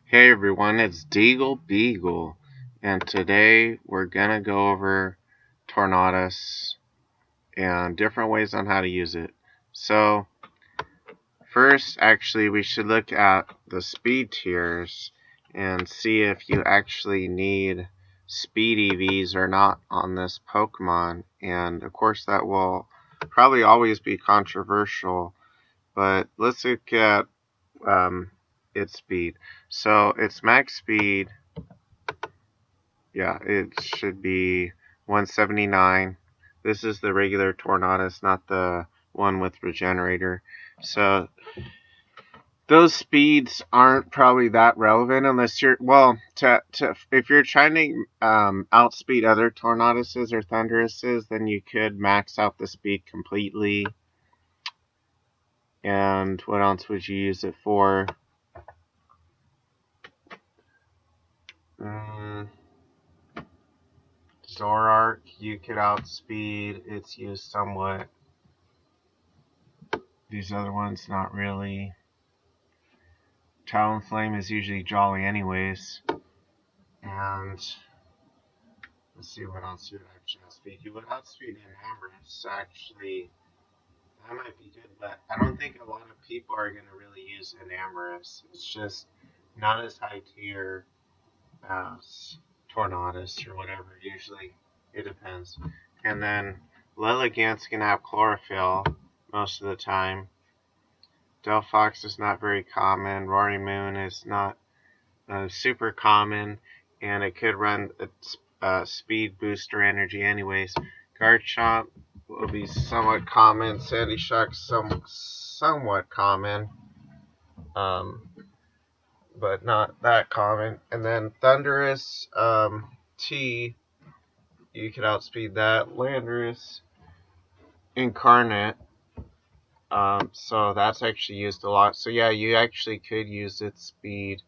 Hey everyone, it's DeagleBeagle, and today we're gonna go over Tornadus and different ways on how to use it. So, first, actually, we should look at the speed tiers and see if you actually need speed EVs or not on this Pokemon. And of course, that will probably always be controversial, but let's look at its speed. So, its max speed. Yeah, it should be 179. This is the regular Tornadus, not the one with Regenerator. So those speeds aren't probably that relevant unless you're if you're trying to outspeed other Tornaduses or Thunderuses, then you could max out the speed completely. And what else would you use it for? Zorark, you could outspeed its use somewhat. These other ones, not really. Talonflame is usually jolly anyways. And let's see what else you would actually outspeed. You would outspeed Hammerus, actually. That might be good, but I don't think a lot of people are going to really use an Amorous. It's just not as high tier as Tornadus or whatever. Usually, it depends. And then Lilligant's going to have Chlorophyll most of the time. Delphox is not very common. Roaring Moon is not super common, and it could run speed booster energy anyways. Garchomp will be somewhat common. Sandy Shock somewhat common, but not that common. And then Thunderous T, you could outspeed that. Landorus Incarnate. So that's actually used a lot. So yeah, you actually could use its speed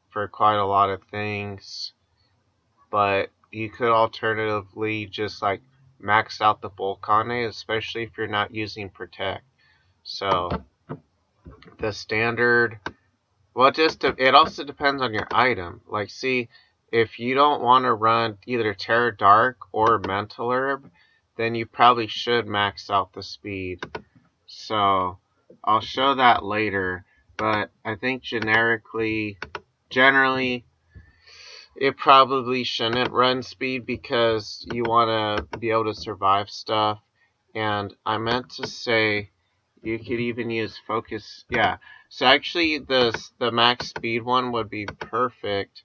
for quite a lot of things, but you could alternatively just like max out the bulk on it, especially if you're not using Protect. So the standard, well, it also depends on your item. Like, see, if you don't want to run either Terra Dark or Mental Herb, then you probably should max out the speed. So I'll show that later, but I think generally, it probably shouldn't run speed because you want to be able to survive stuff. And I meant to say you could even use focus. Yeah. So actually, the max speed one would be perfect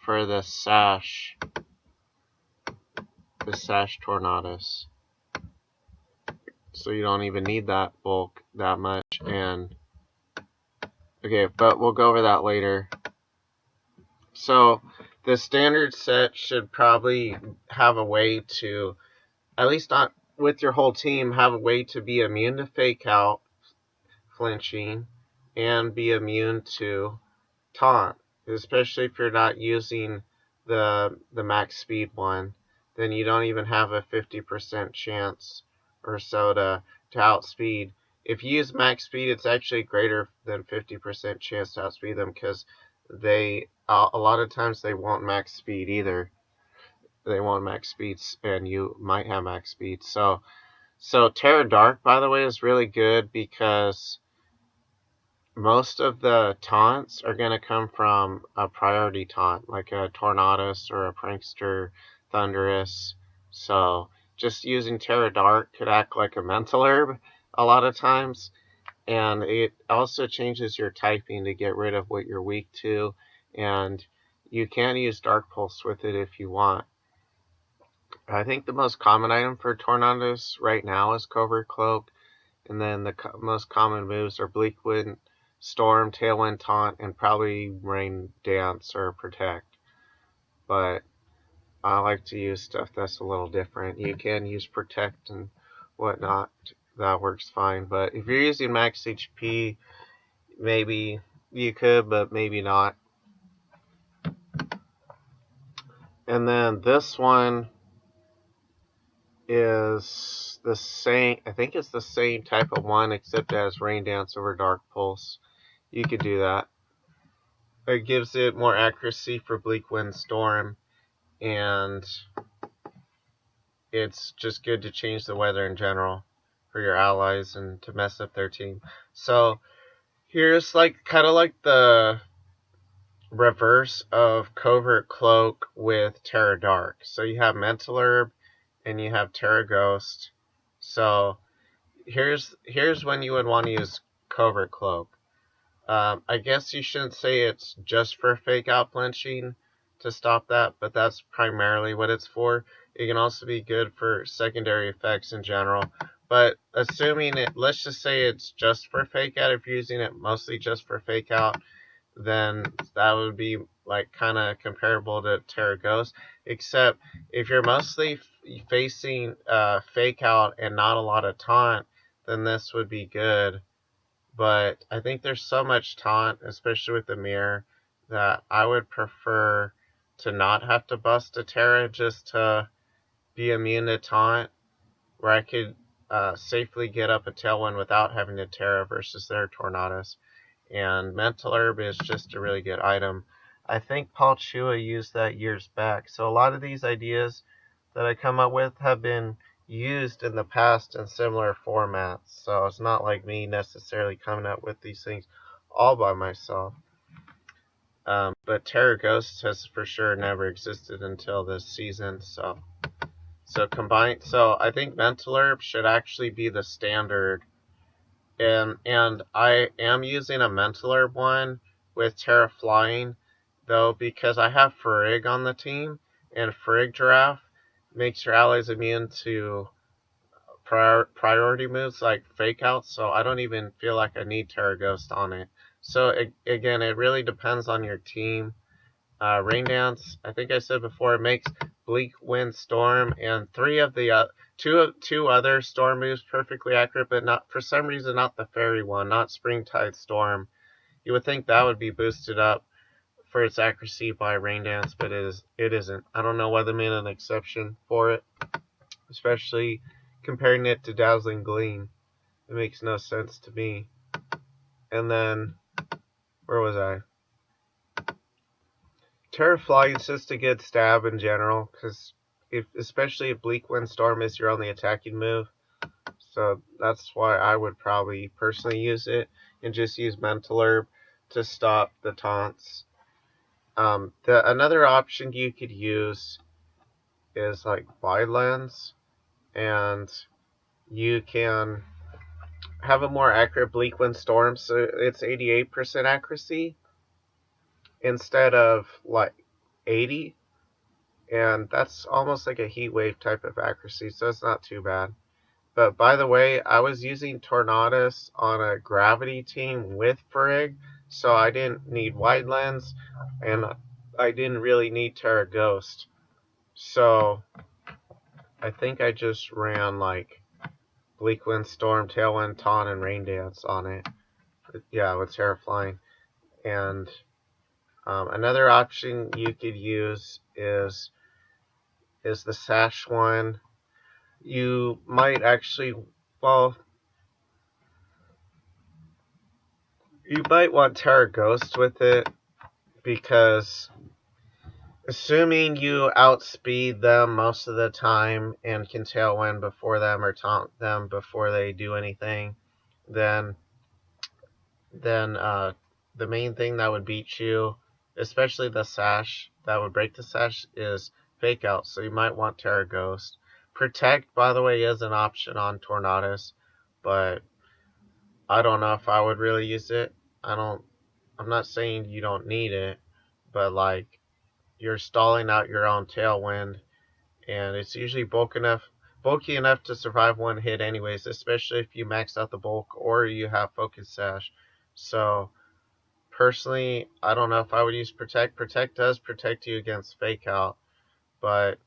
for the Sash Tornadus. So you don't even need that bulk that much. And okay, but we'll go over that later. So the standard set should probably have a way to, at least not with your whole team, have a way to be immune to fake out, flinching, and be immune to taunt. Especially if you're not using the max speed one, then you don't even have a 50% chance or so to outspeed. If you use max speed, it's actually greater than 50% chance to outspeed them because they a lot of times they won't max speed either. They won't max speeds, and you might have max speed. So Terra Dark, by the way, is really good because most of the taunts are going to come from a priority taunt, like a Tornadus or a Prankster Thunderous. So just using Terra Dark could act like a Mental Herb a lot of times. And it also changes your typing to get rid of what you're weak to. And you can use Dark Pulse with it if you want. I think the most common item for Tornadus right now is Covert Cloak. And then the most common moves are Bleak Wind, Storm, Tailwind, Taunt, and probably Rain Dance or Protect. But I like to use stuff that's a little different. You can use Protect and whatnot. That works fine. But if you're using max HP, maybe you could, but maybe not. And then this one is the same. I think it's the same type of one, except it has Rain Dance over Dark Pulse. You could do that. it gives it more accuracy for Bleak Wind Storm, and it's just good to change the weather in general for your allies and to mess up their team. So here's like kind of like the reverse of Covert Cloak with Terra Dark. So you have Mental Herb and you have Terra Ghost. So here's when you would want to use Covert Cloak. I guess you shouldn't say it's just for fake out flinching to stop that, but that's primarily what it's for. It can also be good for secondary effects in general. But assuming it, let's just say it's just for fake out, if you're using it mostly just for fake out, then that would be like kind of comparable to Terra Ghost, except if you're mostly facing fake out and not a lot of taunt, then this would be good. But I think there's so much taunt, especially with the mirror, that I would prefer to not have to bust a Terra just to be immune to taunt, where I could safely get up a Tailwind without having to Terra versus their Tornadus. And Mental Herb is just a really good item. I think Paul Chua used that years back. So a lot of these ideas that I come up with have been used in the past in similar formats. So it's not like me necessarily coming up with these things all by myself. But Terra Ghost has for sure never existed until this season. So combined. So I think Mental Herb should actually be the standard. And I am using a Mental Herb one with Terra Flying, though, because I have Frigg on the team, and Frigg Giraffe makes your allies immune to priority moves like Fake Out, so I don't even feel like I need Terra Ghost on it. So again, it really depends on your team. Rain Dance, I think I said before, it makes Bleak Wind Storm and three of the two other storm moves perfectly accurate, but not for some reason not the fairy one, not Springtide Storm. You would think that would be boosted up for its accuracy by Rain Dance, but it isn't. I don't know why they made an exception for it, especially comparing it to Dazzling Gleam. It makes no sense to me. And then, where was I? Terra Flying is just a good stab in general, because especially if Bleak Wind Storm is your only attacking move. So that's why I would probably personally use it and just use Mental Herb to stop the taunts. Another option you could use is like Wide Lens, and you can have a more accurate Bleak Wind Storm, so it's 88% accuracy instead of like 80, and that's almost like a heat wave type of accuracy, so it's not too bad. But by the way, I was using Tornadus on a gravity team with Frigg, so I didn't need Wide Lens, and I didn't really need Terra Ghost. So I think I just ran like Bleak Wind Storm, Tailwind, Taunt, and Rain Dance on it. Yeah, with Terra Flying. And another option you could use is the Sash one. You might actually, well, you might want Terra Ghost with it, because assuming you outspeed them most of the time and can Tailwind before them or taunt them before they do anything, then the main thing that would beat you, especially the Sash, that would break the Sash, is Fake Out, so you might want Terra Ghost. Protect, by the way, is an option on Tornadus, but I don't know if I would really use it. I'm not saying you don't need it, but like, you're stalling out your own Tailwind, and it's usually bulky enough to survive one hit anyways, especially if you max out the bulk or you have Focus Sash. So personally, I don't know if I would use Protect. Protect does protect you against Fake Out, but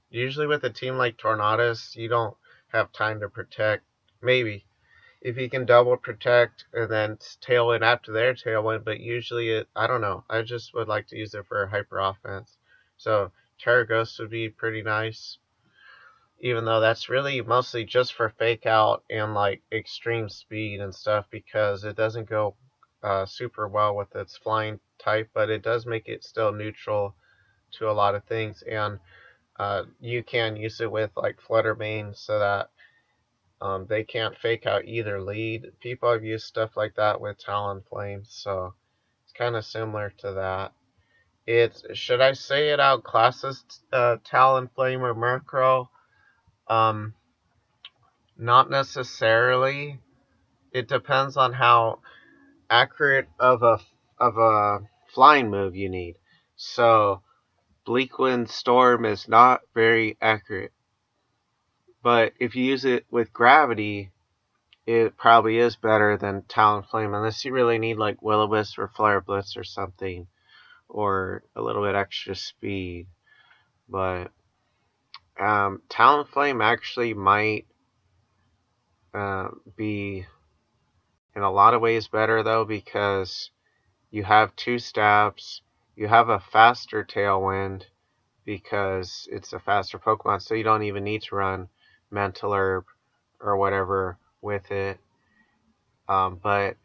usually with a team like Tornadus, you don't have time to protect. Maybe if you can double protect and then Tailwind after their Tailwind, but usually I don't know. I just would like to use it for hyper offense. So Terra Ghost would be pretty nice, even though that's really mostly just for Fake Out and like extreme speed and stuff, because it doesn't go super well with its flying type, but it does make it still neutral to a lot of things. And you can use it with like flutter mains so that they can't fake out either lead. People have used stuff like that with Talonflame, so it's kind of similar to that. Should I say it outclasses Talonflame or Murkrow? Not necessarily. It depends on how accurate of a flying move you need. So Bleak Wind Storm is not very accurate, but if you use it with Gravity, it probably is better than Talonflame, unless you really need like Will-O-Wisp or Flare Blitz or something, or a little bit extra speed. But Talonflame actually might be in a lot of ways better though, because you have 2 stabs, you have a faster Tailwind because it's a faster Pokemon, so you don't even need to run Mental Herb or whatever with it. But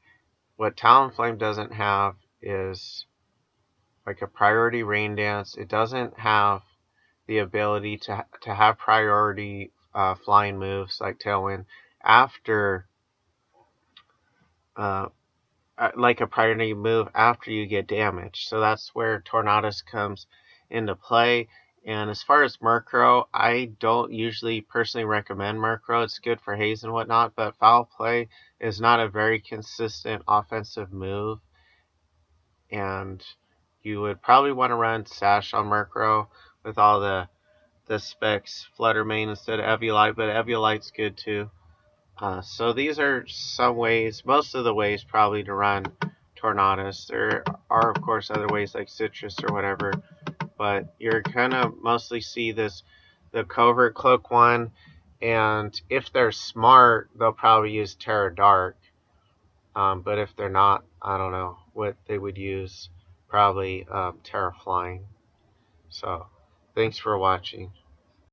what Talonflame doesn't have is like a priority Rain Dance. It doesn't have the ability to have priority flying moves like Tailwind after like a priority move after you get damaged. So that's where Tornadus comes into play. And as far as Murkrow, I don't usually personally recommend Murkrow. It's good for haze and whatnot, but Foul Play is not a very consistent offensive move. And you would probably want to run Sash on Murkrow with all the specs, Flutter Mane instead of Eviolite, but Eviolite's good too. So these are some ways, most of the ways probably to run Tornadus. There are of course other ways like Citrus or whatever, but you're gonna mostly see the Covert Cloak one, and if they're smart, they'll probably use Terra Dark. But if they're not, I don't know what they would use. Probably Terra Flying. So, thanks for watching.